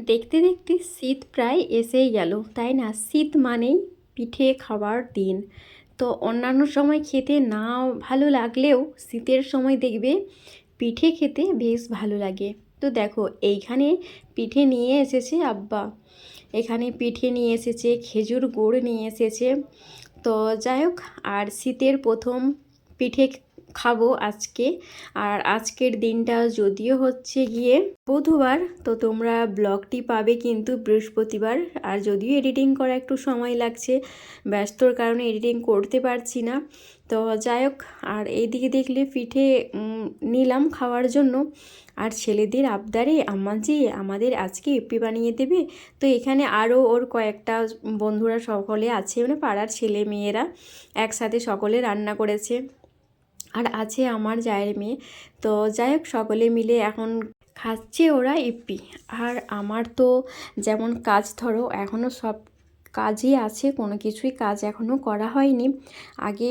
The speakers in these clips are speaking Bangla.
দেখতে দেখতে শীত প্রায় এসেই গেল, তাই না? শীত মানেই পিঠে খাওয়ার দিন। তো অন্যান্য সময় খেতে না ভালো লাগলেও শীতের সময় দেখবে পিঠে খেতে বেশ ভালো লাগে। তো দেখো এইখানে পিঠে নিয়ে এসেছে আব্বা, এখানে পিঠে নিয়ে এসেছে, খেজুর গুড় নিয়ে এসেছে। তো যাই হোক, আর শীতের প্রথম পিঠে খাবো আজকে। আর আজকের দিনটা যদিও হচ্ছে গিয়ে বুধবার, তো তোমরা ব্লগটি পাবে কিন্তু বৃহস্পতিবার। আর যদিও এডিটিং করা একটু সময় লাগছে, ব্যস্তর কারণে এডিটিং করতে পারছি না। তো যাই হোক, আর এইদিকে দেখলে পিঠে নিলাম খাওয়ার জন্য। আর ছেলেদের আবদারে আম্মাজি আমাদের আজকে ইপ্পি বানিয়ে দেবে। তো এখানে আরও ওর কয়েকটা বন্ধুরা সকলে আছে, মানে পাড়ার ছেলে মেয়েরা একসাথে সকলে রান্না করেছে। আর আছে আমার জায়ের মেয়ে। তো যাই হোক, সকলে মিলে এখন খাচ্ছে ওরা ইপ্পি। আর আমার তো যেমন কাজ ধরো এখনও সব কাজই আছে, কোনো কিছুই কাজ এখনও করা হয়নি। আগে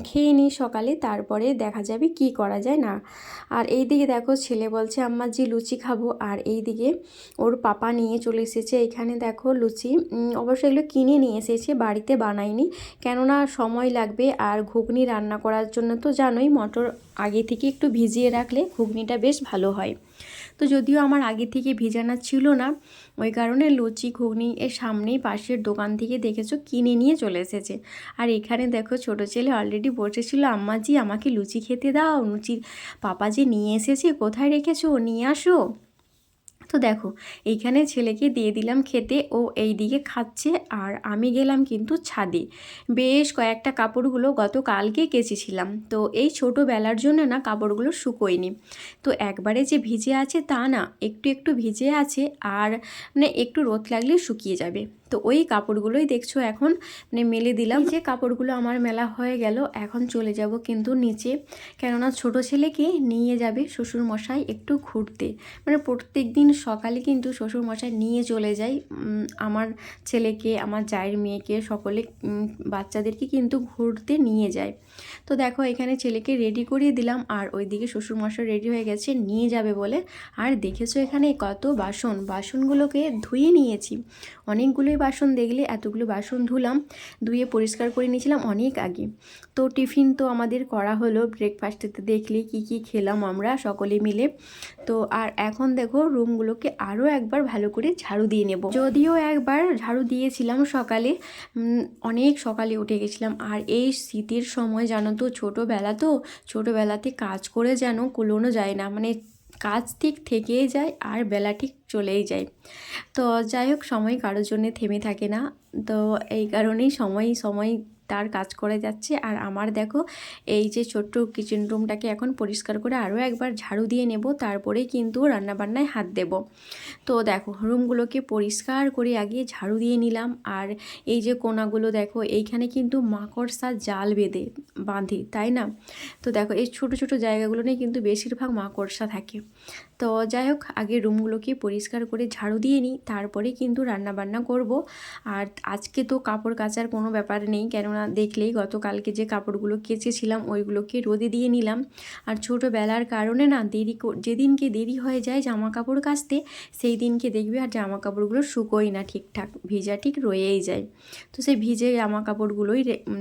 খেয়ে নিই সকালে, তারপরে দেখা যাবে কি করা যায় না। আর এই দিকে দেখো ছেলে বলছে আম্মা জি লুচি খাবো, আর এই দিকে ওর পাপা নিয়ে চলে এসেছে। এখানে দেখো লুচি, অবশ্যই এগুলো কিনে নিয়ে এসেছে, বাড়িতে বানাইনি, কেননা সময় লাগবে। আর ঘুগনি রান্না করার জন্য তো জানোই মটর আগে থেকে একটু ভিজিয়ে রাখলে ঘুগনিটা বেশ ভালো হয়। তো যদিও আমার আগে থেকে ভিজানো ছিল না, ওই কারণে লুচি ঘুগনি এর সামনেই পাশের দোকান থেকে দেখেছো কিনে নিয়ে চলে এসেছে। আর এখানে দেখো ছোট ছেলে অলরেডি বসেছিল, আম্মা জি আমাকে লুচি খেতে দাও, লুচির পাপা যে নিয়ে এসেছে, কোথায় রেখেছো, নিয়ে আসো। তো দেখো এইখানে ছেলেকে দিয়ে দিলাম খেতে, ও এই দিকে খাচ্ছে। আর আমি গেলাম কিন্তু ছাদে, বেশ কয়েকটা কাপড়গুলো গতকালকে কেচেছিলাম। তো এই ছোটোবেলার জন্য না কাপড়গুলো শুকোয়নি। তো একবারে যে ভিজে আছে তা না, একটু একটু ভিজে আছে, আর মানে একটু রোদ লাগলে শুকিয়ে যাবে। তো ওই কাপড়গুলোই দেখছো এখন মানে মেলে দিলাম। যে কাপড়গুলো আমার মেলা হয়ে গেল, এখন চলে যাব কিন্তু নিচে, কেননা ছোট ছেলেকে নিয়ে যাবে শ্বশুরমশাই একটু ঘুরতে। মানে প্রত্যেক দিন সকালে কিন্তু শ্বশুরমশাই নিয়ে চলে যায় আমার ছেলেকে, আমার জায়ের মেয়েকে, সকলে বাচ্চাদেরকে কিন্তু ঘুরতে নিয়ে যায়। তো দেখো এখানে ছেলেকে রেডি করিয়ে দিলাম, আর ওইদিকে শ্বশুরমশাই রেডি হয়ে গেছে নিয়ে যাবে বলে। আর দেখেছো এখানে কত বাসনগুলোকে ধুয়ে নিয়েছি, অনেকগুলোই বাসন, দেখলে এতগুলো বাসন ধুলাম, ধুয়ে পরিষ্কার করে নিয়েছিলাম অনেক আগে। তো টিফিন তো আমাদের করা হলো, ব্রেকফাস্টেতে দেখলে কি কি খেলাম আমরা সকলে মিলে। তো আর এখন দেখো রুমগুলোকে আরও একবার ভালো করে ঝাড়ু দিয়ে নেব। যদিও একবার ঝাড়ু দিয়েছিলাম সকালে, অনেক সকালে উঠে গেছিলাম। আর এই শীতের সময় জানো তো, ছোটোবেলাতে কাজ করে যেন কুলোনো যায় না, মানে কাজ ঠিক থেকেই যায় আর বেলা ঠিক চলেই যায়। তো যাই হোক, সময় কারোর জন্য থেমে থাকে না। তো এই কারণেই সময় সময় তার কাজ করে যাচ্ছে। আর আমার দেখো এই যে ছোট্ট কিচেন রুমটাকে এখন পরিষ্কার করে আরও একবার ঝাড়ু দিয়ে নেব, তারপরেই কিন্তু রান্নাবান্নায় হাত দেব। তো দেখো রুমগুলোকে পরিষ্কার করে আগে ঝাড়ু দিয়ে নিলাম। আর এই যে কোনাগুলো দেখো, এইখানে কিন্তু মাকড়সা জাল বাঁধে, তাই না? তো দেখো এই ছোট ছোট জায়গাগুলো নিয়ে কিন্তু বেশিরভাগ মাকড়সা থাকে। তো যাই হোক, আগে রুমগুলোকে পরিষ্কার করে ঝাড়ু দিয়ে নিই, তারপরে কিন্তু রান্নাবান্না করব। আর আজকে তো কাপড় কাচার কোনো ব্যাপার নেই, কেননা দেখলেই গতকালকে যে কাপড়গুলো কেচেছিলাম ওইগুলোকে রোদে দিয়ে নিলাম। আর ছোটোবেলার কারণে না যেদিনকে দেরি হয়ে যায় জামা কাপড় কাচতে, সেই দিনকে দেখবে আর জামা কাপড়গুলো শুকোয় না ঠিকঠাক, ভিজা ঠিক রয়েই যায়। তো সেই ভিজে জামা কাপড়গুলোই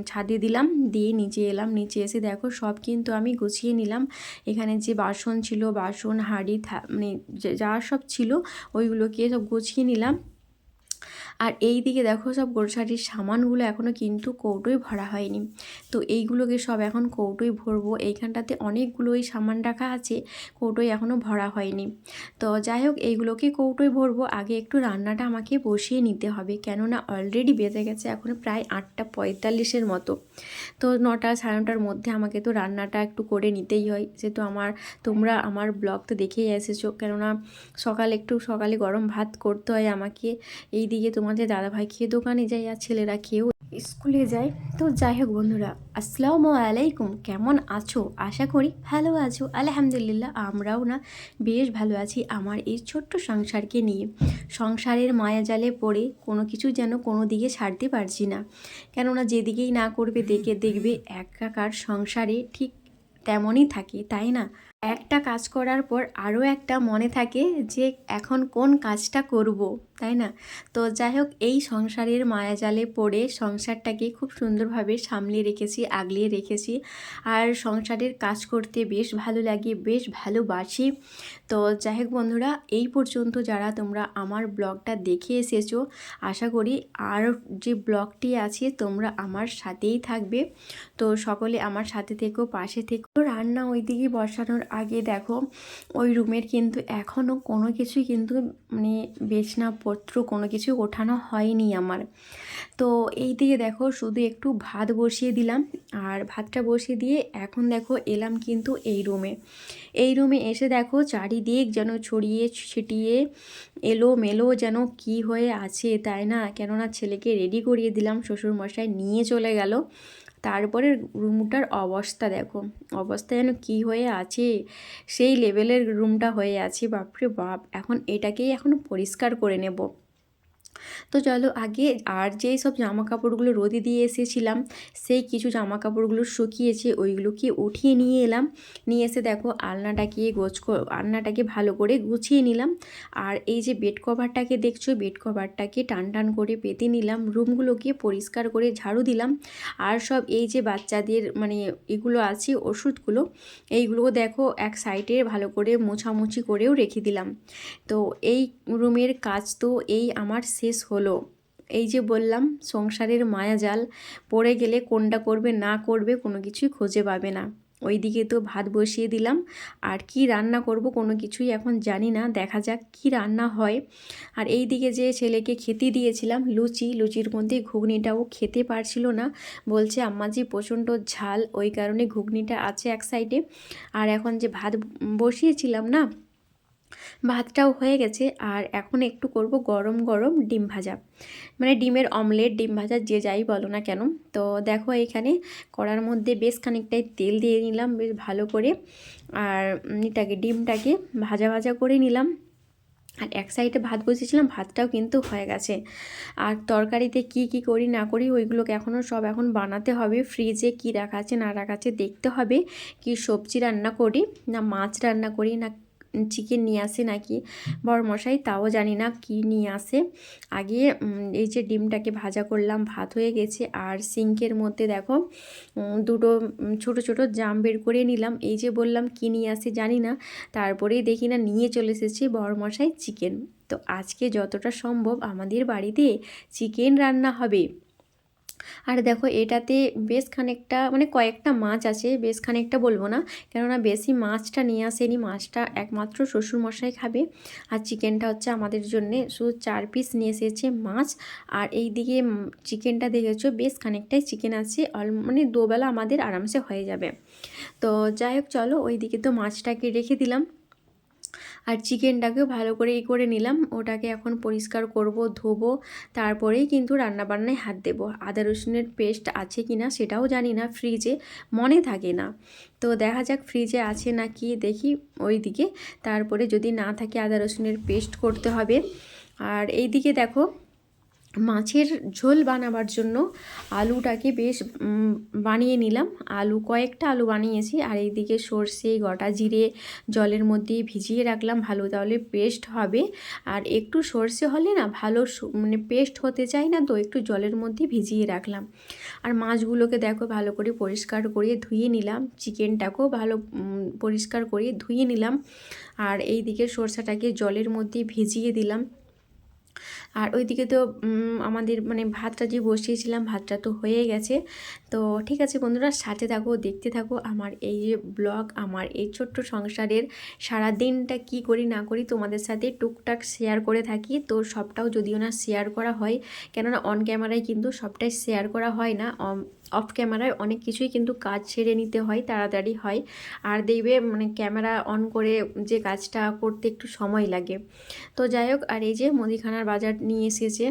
ছাদে দিলাম, দিয়ে নিচে এলাম। নিচে এসে দেখো সব কিন্তু আমি গুছিয়ে নিলাম। এখানে যে বাসন ছিল, বাসন হাঁড়ি মানে যা সব ছিল ওইগুলোকে সব গুছিয়ে নিলাম। আর এই দিকে দেখো সব গ্রোসারির সামানগুলো এখনও কিন্তু কৌটোয় ভরা হয়নি। তো এইগুলোকে সব এখন কৌটোয় ভরবো। এইখানটাতে অনেকগুলোই সামান রাখা আছে, কৌটোয় এখনও ভরা হয়নি। তো যাই হোক, এইগুলোকে কৌটোয় ভরবো। আগে একটু রান্নাটা আমাকে বসিয়ে নিতে হবে, কেননা অলরেডি বেজে গেছে এখন প্রায় 8:45 মতো। তো 9টা সাড়ে 9টার মধ্যে আমাকে তো রান্নাটা একটু করে নিতেই হয়, যেহেতু তোমরা আমার ব্লগ তো দেখেই এসেছো, কেননা সকালে গরম ভাত করতে হয় আমাকে। এই দিকে তোমাদের দাদাভাই খেয়ে দোকানে যায়, আর ছেলেরা খেয়েও স্কুলে যায়। তো যাই হোক বন্ধুরা, আসসালামু আলাইকুম, কেমন আছো? আশা করি ভালো আছো। আলহামদুলিল্লাহ আমরাও না বেশ ভালো আছি আমার এই ছোট্ট সংসারকে নিয়ে। সংসারের মায়াজালে পড়ে কোনো কিছু যেন কোনো দিকে ছাড়তে পারছি না, কেননা যেদিকেই না করবে দেখবে একাকার সংসারে ঠিক তেমনই থাকে, তাই না? একটা কাজ করার পর আরও একটা মনে থাকে যে এখন কোন কাজটা করব, তাই না? তো যাই হোক, এই সংসারের মায়াজালে পড়ে সংসারটাকে খুব সুন্দরভাবে সামলিয়ে রেখেছি, আগলিয়ে রেখেছি। আর সংসারের কাজ করতে বেশ ভালো লাগে, বেশ ভালোবাসি। তো যাই হোক বন্ধুরা, এই পর্যন্ত যারা তোমরা আমার ব্লগটা দেখে এসেছো, আশা করি আর যে ব্লগটি আছে তোমরা আমার সাথেই থাকবে। তো সকলে আমার সাথে থেকো, পাশে থেকো। রান্না ওইদিকে বসানোর আগে দেখো, ওই রুমের কিন্তু এখনও কোনো কিছুই কিন্তু মানে বিছনাপত্র কোনো কিছু ওঠানো হয়নি আমার। তো এই দিকে দেখো শুধু একটু ভাত বসিয়ে দিলাম, আর ভাতটা বসিয়ে দিয়ে এখন দেখো এলাম কিন্তু এই রুমে এসে দেখো চারিদিক যেন ছড়িয়ে ছিটিয়ে এলোমেলো যেন কি হয়ে আছে, তাই না? কেননা ছেলেকে রেডি করিয়ে দিলাম, শ্বশুরমশাই নিয়ে চলে গেল। তারপরে রুমটার অবস্থা যেন কী হয়ে আছে, সেই লেভেলের রুমটা হয়ে আছে, বাপরে বাপ। এটাকেই এখন পরিষ্কার করে নেব। তো চলো আগে আর যেই সব জামা কাপড়গুলো রোদে দিয়ে এসেছিলাম, সেই কিছু জামা কাপড়গুলো শুকিয়েছে, ওইগুলোকে উঠিয়ে নিয়ে এলাম। নিয়ে এসে দেখো আলনাটাকে ভালো করে গুছিয়ে নিলাম। আর এই যে বেড কভারটাকে দেখছো, বেড কভারটাকে টান টান করে পেতে নিলাম, রুমগুলোকে পরিষ্কার করে ঝাড়ু দিলাম। আর সব এই যে বাচ্চাদের মানে এগুলো আছে ওষুধগুলো, এইগুলো দেখো এক সাইডে ভালো করে মোছামুছি করেও রেখে দিলাম। তো এই রুমের কাজ তো এই আমার শেষ হলো। এই যে বললাম, সংসারের মায়াজাল পড়ে গেলে কোনটা করবে না করবে কোনো কিছুই খুঁজে পাবে না। ওইদিকে তো ভাত বসিয়ে দিলাম, আর কি রান্না করব কোনো কিছুই এখন জানি না, দেখা যাক কি রান্না হয়। আর এই দিকে যে ছেলেকে খেতে দিয়েছিলাম লুচির মধ্যে ঘুগনিটাও খেতে পারছিল না, বলছে আম্মাজি প্রচণ্ড ঝাল, ওই কারণে ঘুগনিটা আছে এক সাইডে। আর এখন যে ভাত বসিয়েছিলাম না, ভাতটাও হয়ে গেছে। আর এখন একটু করব গরম গরম ডিম ভাজা, মানে ডিমের অমলেট, ডিম ভাজা যে যাই বলো না কেন। তো দেখো এখানে কড়ার মধ্যে বেশ খানিকটাই তেল দিয়ে নিলাম বেশ ভালো করে, আর ডিমটাকে ভাজা ভাজা করে নিলাম। আর এক সাইডে ভাত বসিয়েছিলাম, ভাতটাও কিন্তু হয়ে গেছে। আর তরকারিতে কি করি না করি ওইগুলোকে এখন বানাতে হবে। ফ্রিজে কি রাখা আছে না রাখা আছে দেখতে হবে। কি সবজি রান্না করি, না মাছ রান্না করি, না চিকেন নিয়ে আসে নাকি বড়মশাই, তাও জানি না কি নিয়ে আসে। আগে এই যে ডিমটাকে ভাজা করলাম, ভাত হয়ে গেছে। আর সিঙ্কের মধ্যে দেখো দুটো ছোট ছোট জাম বের করে নিলাম। এই যে বললাম কি নিয়ে আসে জানি না, তারপরেই দেখি না নিয়ে চলে এসেছে বড়মশাই চিকেন। তো আজকে যতটা সম্ভব আমাদের বাড়িতে চিকেন রান্না হবে। আর দেখো এটাতে বেশ খানিকটা মানে কয়েকটা মাছ আছে, বেশ খানিকটা বলবো না, কেননা বেশি মাছটা নিয়ে আসেনি, মাছটা একমাত্র শ্বশুরমশাই খাবে। আর চিকেনটা হচ্ছে আমাদের জন্যে, শুধু 4 পিস নিয়ে এসেছে মাছ। আর এই দিকে চিকেনটা দেখেছো বেশ খানিকটাই চিকেন আছে, মানে দুবেলা আমাদের আরামসে হয়ে যাবে। তো যাই হোক চলো, ওই দিকে তো মাছটাকে রেখে দিলাম, আর চিকেনটাকেও ভালো করে করে নিলাম। ওটাকে এখন পরিষ্কার করব, ধোবো, তারপরেই কিন্তু রান্নাবান্নায় হাত দেবো। আদা রসুনের পেস্ট আছে কি না সেটাও জানি না, ফ্রিজে মনে থাকে না। তো দেখা যাক ফ্রিজে আছে না কি দেখি ওই দিকে, তারপরে যদি না থাকে আদা রসুনের পেস্ট করতে হবে। আর এই দিকে দেখো মাছের ঝোল বানাবার জন্য আলুটাকে বেশ বানিয়ে নিলাম, কয়েকটা আলু বানিয়েছি। আর এইদিকে সর্ষে গোটা জিরে জলের মধ্যে ভিজিয়ে রাখলাম ভালো, তাহলে পেস্ট হবে। আর একটু সর্ষে হলে না ভালো মানে পেস্ট হতে চায় না, তো একটু জলের মধ্যে ভিজিয়ে রাখলাম। আর মাছগুলোকে দেখো ভালো করে পরিষ্কার করে ধুয়ে নিলাম, চিকেনটাকেও ভালো পরিষ্কার করে ধুয়ে নিলাম। আর এই দিকে সরষাটাকে জলের মধ্যে ভিজিয়ে দিলাম। আর ওইদিকে তো আমাদের মানে ভাতটা যে বসিয়েছিলাম, ভাতটা তো হয়ে গেছে। তো ঠিক আছে বন্ধুরা, সাথে থাকো, দেখতে থাকো আমার এই যে ব্লগ, আমার এই ছোট্ট সংসারের সারা দিনটা কি করি না করি তোমাদের সাথে টুকটাক শেয়ার করে থাকি। তো সবটাও যদিও না শেয়ার করা হয়, কেননা অন ক্যামেরায় কিন্তু সবটাই শেয়ার করা হয় না, অফ ক্যামেরায় অনেক কিছুই কিন্তু কাজ ছেড়ে নিতে হয়, তাড়াতাড়ি হয়। আর দেখবে মানে ক্যামেরা অন করে যে কাজটা করতে একটু সময় লাগে। তো যাই হোক, আর এই যে মুদিখানার বাজার নিয়ে এসেছে,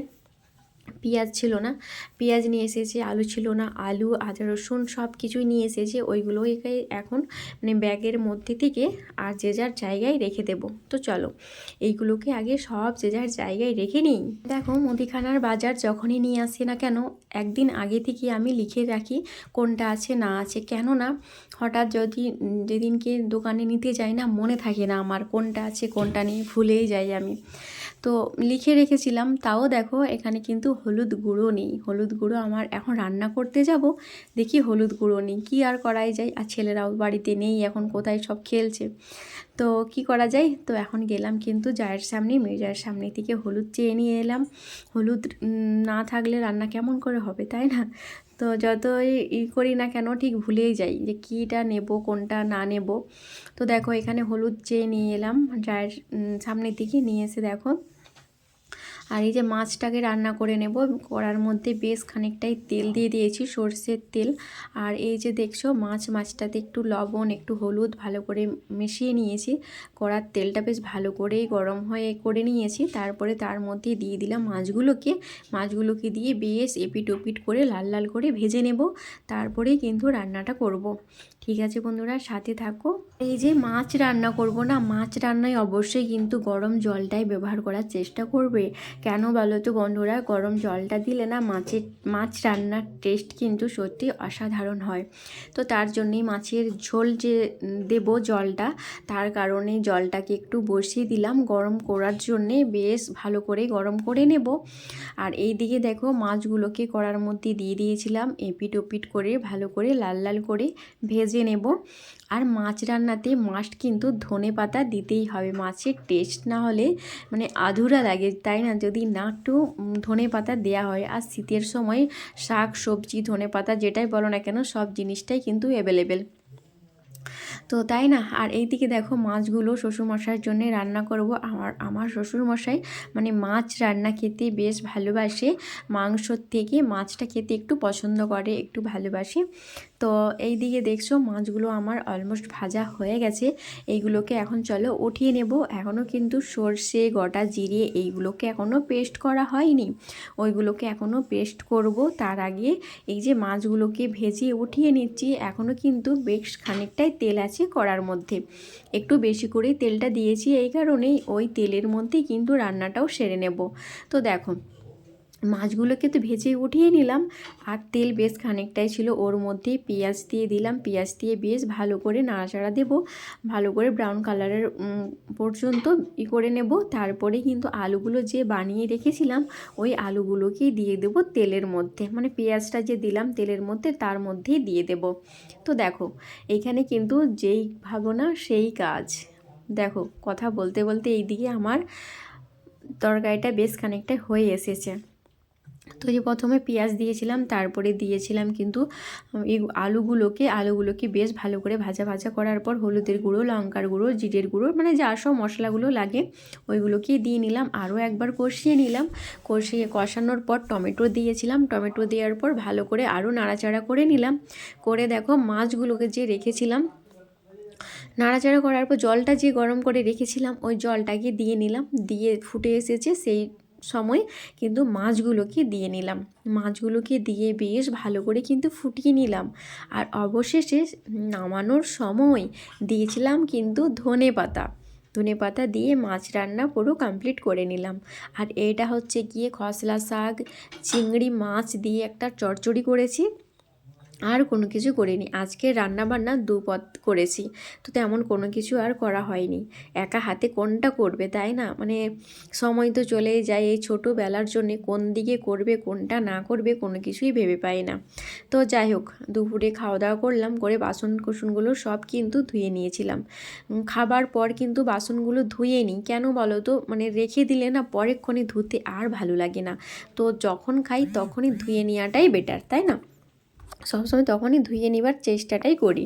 পেঁয়াজ ছিল না, পেঁয়াজ নিয়ে এসেছে, আলু ছিল না, আলু আদা রসুন সব কিছুই নিয়ে এসেছে। ওইগুলোকে এখন মানে ব্যাগের মধ্যে থেকে আর যে যার জায়গায় রেখে দেব। তো চলো এইগুলোকে আগে সব যে যার জায়গায় রেখে নিই। দেখো মুদিখানার বাজার যখনই নিয়ে আসি না কেন একদিন আগে থেকে আমি লিখে রাখি কোনটা আছে না আছে, কেননা হঠাৎ যদি যেদিনকে দোকানে নিতে যাই না মনে থাকে না আমার কোনটা আছে কোনটা নেই, ভুলেই যাই আমি। তো লিখে রেখেছিলাম, তাও দেখো এখানে কিন্তু হলুদ গুঁড়ো নেই। হলুদ গুঁড়ো আমার এখন রান্না করতে যাব, দেখি হলুদ গুঁড়ো নেই, কী আর করাই যায়। আর ছেলেরাও বাড়িতে নেই এখন, কোথায় সব খেলছে, তো কি করা যায়। তো এখন গেলাম কিন্তু জায়ের সামনে, মেয়ে জায়ের সামনে থেকে হলুদ চেয়ে নিয়ে এলাম। হলুদ না থাকলে রান্না কেমন করে হবে, তাই না? তো যতই করি না কেন ঠিক ভুলেই যাই যে কীটা নেব কোনটা না নেব। তো দেখো এখানে হলুদ চেয়ে নিয়ে এলাম জায়ের সামনের দিকে, নিয়ে এসে দেখো আর এই যে মাছটাকে রান্না করে নেব। কড়ার মধ্যে বেশ খানিকটাই তেল দিয়ে দিয়েছি, সর্ষের তেল। আর এই যে দেখছো মাছটাতে একটু লবণ একটু হলুদ ভালো করে মিশিয়ে নিয়েছি। কড়ার তেলটা বেশ ভালো করেই গরম হয়ে করে নিয়েছি। তারপরে তার মধ্যে দিয়ে দিলাম মাছগুলোকে দিয়ে বেশ এপিট ওপিট করে লাল লাল করে ভেজে নেব। তারপরেই কিন্তু রান্নাটা করব। ঠিক আছে বন্ধুরা, সাথে থাকো। এই যে মাছ রান্না করব না, মাছ রান্নায় অবশ্যই কিন্তু গরম জলটাই ব্যবহার করার চেষ্টা করবে। কেন বলো তো বন্ধুরা, গরম জলটা দিলে না মাছ রান্নার টেস্ট কিন্তু সত্যি অসাধারণ হয়। তো তার জন্যই মাছের ঝোল যে দেব জলটা, তার কারণে জলটাকে একটু বসিয়ে দিলাম গরম করার জন্যে, বেশ ভালো করে গরম করে নেব। আর এই দিকে দেখো মাছগুলোকে কড়ার মধ্যে দিয়ে দিয়েছিলাম, এপিট ওপিট করে ভালো করে লাল লাল করে ভেজে নেব। আর মাছ রান্নাতে মাস্ট কিন্তু ধনেপাতা দিতেই হবে, মাছের টেস্ট না হলে মানে আধুরা লাগে, তাই না? যদি না একটু ধনেপাতা দেওয়া হয়। আর শীতের সময় শাক সবজি ধনেপাতা যেটাই বলো না কেন সব জিনিসটাই কিন্তু অ্যাভেলেবেল, তো তাই না? আর এইদিকে দেখো মাছগুলো শ্বশুরমশাইয়ের জন্য রান্না করব। আমার শ্বশুরমশাই মানে মাছ রান্না খেতে বেশ ভালোবাসে, মাংসর থেকে মাছটা খেতে একটু পছন্দ করে, একটু ভালোবাসে। তো এই দিকে দেখছো মাছগুলো আমার অলমোস্ট ভাজা হয়ে গেছে। এইগুলোকে এখন চলো উঠিয়ে নেব। এখনও কিন্তু সর্ষে গোটা জিরে এইগুলোকে এখনও পেস্ট করা হয়নি, ওইগুলোকে এখনও পেস্ট করব। তার আগে এই যে মাছগুলোকে ভেজে উঠিয়ে নিচ্ছি, এখনও কিন্তু বেশ খানিকটাই তেল আছে কড়ার মধ্যে, একটু বেশি করেই তেলটা দিয়েছি, এই কারণেই ওই তেলের মধ্যেই কিন্তু রান্নাটাও সেরে নেব। তো দেখো মাছগুলোকে তো ভেজে উঠিয়ে নিলাম, আর তেল বেশ খানিকটাই ছিল, ওর মধ্যেই পেঁয়াজ দিয়ে দিলাম। পেঁয়াজ দিয়ে বেশ ভালো করে নাড়াচাড়া দেব, ভালো করে ব্রাউন কালারের পর্যন্ত করে নেব। তারপরে কিন্তু আলুগুলো যে বানিয়ে রেখেছিলাম ওই আলুগুলোকেই দিয়ে দেব তেলের মধ্যে, মানে পেঁয়াজটা যে দিলাম তেলের মধ্যে তার মধ্যেই দিয়ে দেব। তো দেখো এইখানে কিন্তু যেই ভাবনা সেই কাজ। দেখো কথা বলতে বলতে এইদিকে আমার তরকারিটা বেশ খানিকটা হয়ে এসেছে। তো যে প্রথমে পেঁয়াজ দিয়েছিলাম, তারপরে দিয়েছিলাম কিন্তু এই আলুগুলোকে বেশ ভালো করে ভাজা ভাজা করার পর হলুদের গুঁড়ো লঙ্কার গুঁড়ো জিরের গুঁড়ো মানে যা সব মশলাগুলো লাগে ওইগুলোকে দিয়ে নিলাম। আরও একবার কষিয়ে নিলাম, কষানোর পর টমেটো দিয়েছিলাম, টমেটো দেওয়ার পর ভালো করে আরও নাড়াচাড়া করে নিলাম। করে দেখো মাছগুলোকে যে রেখেছিলাম নাড়াচাড়া করার পর জলটা যে গরম করে রেখেছিলাম ওই জলটাকে দিয়ে নিলাম, দিয়ে ফুটে এসেছে সেই সময় কিন্তু মাছগুলোকে দিয়ে নিলাম। মাছগুলোকে দিয়ে বেশ ভালো করে কিন্তু ফুটিয়ে নিলাম। আর অবশেষে নামানোর সময় দিয়েছিলাম কিন্তু ধনেপাতা দিয়ে মাছ রান্না পুরো কমপ্লিট করে নিলাম। আর এটা হচ্ছে গিয়ে খসলা শাক চিংড়ি মাছ দিয়ে একটা চচ্চড়ি করেছি, আর কোনো কিছু করিনি। আজকে রান্নাবান্না দুপদ করেছি, তো তেমন কোনো কিছু আর করা হয়নি। একা হাতে কোনটা করবে, তাই না? মানে সময় তো চলেই যায় এই ছোটোবেলার জন্যে, কোন দিকে করবে কোনটা না করবে কোনো কিছুই ভেবে পাই না। তো যাই হোক দুপুরে খাওয়া দাওয়া করলাম, করে বাসন কুসনগুলো সব কিন্তু ধুয়ে নিয়েছিলাম। খাবার পর কিন্তু বাসনগুলো ধুয়ে নিই, কেন বলো তো, মানে রেখে দিলে না পরেক্ষণে ধুতে আর ভালো লাগে না। তো যখন খাই তখনই ধুয়ে নেওয়াটাই বেটার, তাই না? সবসময় তখনই ধুয়ে নেবার চেষ্টাটাই করি।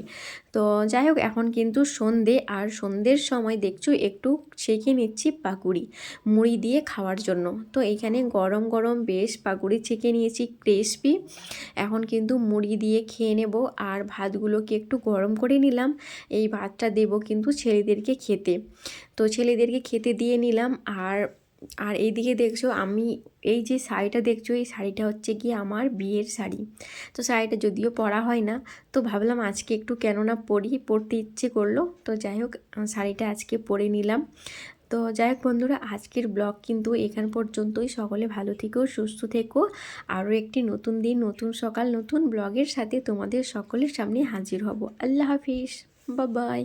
তো যাই হোক এখন কিন্তু সন্ধে, আর সন্ধ্যের সময় দেখছো একটু ছেঁকে নিচ্ছি পাকুড়ি মুড়ি দিয়ে খাওয়ার জন্য। তো এইখানে গরম গরম বেশ পাকুড়ি ছেঁকে নিয়েছি ক্রিসপি, এখন কিন্তু মুড়ি দিয়ে খেয়ে নেব। আর ভাতগুলোকে একটু গরম করে নিলাম, এই ভাতটা দেব কিন্তু ছেলেদেরকে খেতে, তো ছেলেদেরকে খেতে দিয়ে নিলাম। আর আর এইদিকে দেখছো আমি এই যে শাড়িটা দেখছো, এই শাড়িটা হচ্ছে কি আমার বিয়ের শাড়ি। তো শাড়িটা যদিও পরা হয় না, তো ভাবলাম আজকে একটু কেননা পরতে ইচ্ছে করলো, তো যাই হোক শাড়িটা আজকে পরে নিলাম। তো যাই হোক বন্ধুরা, আজকের ব্লগ কিন্তু এখান পর্যন্তই। সকলে ভালো থেকো, সুস্থ থেকো। আরও একটি নতুন দিন, নতুন সকাল, নতুন ব্লগের সাথে তোমাদের সকলের সামনে হাজির হব। আল্লাহ হাফিজ, বাই বাই।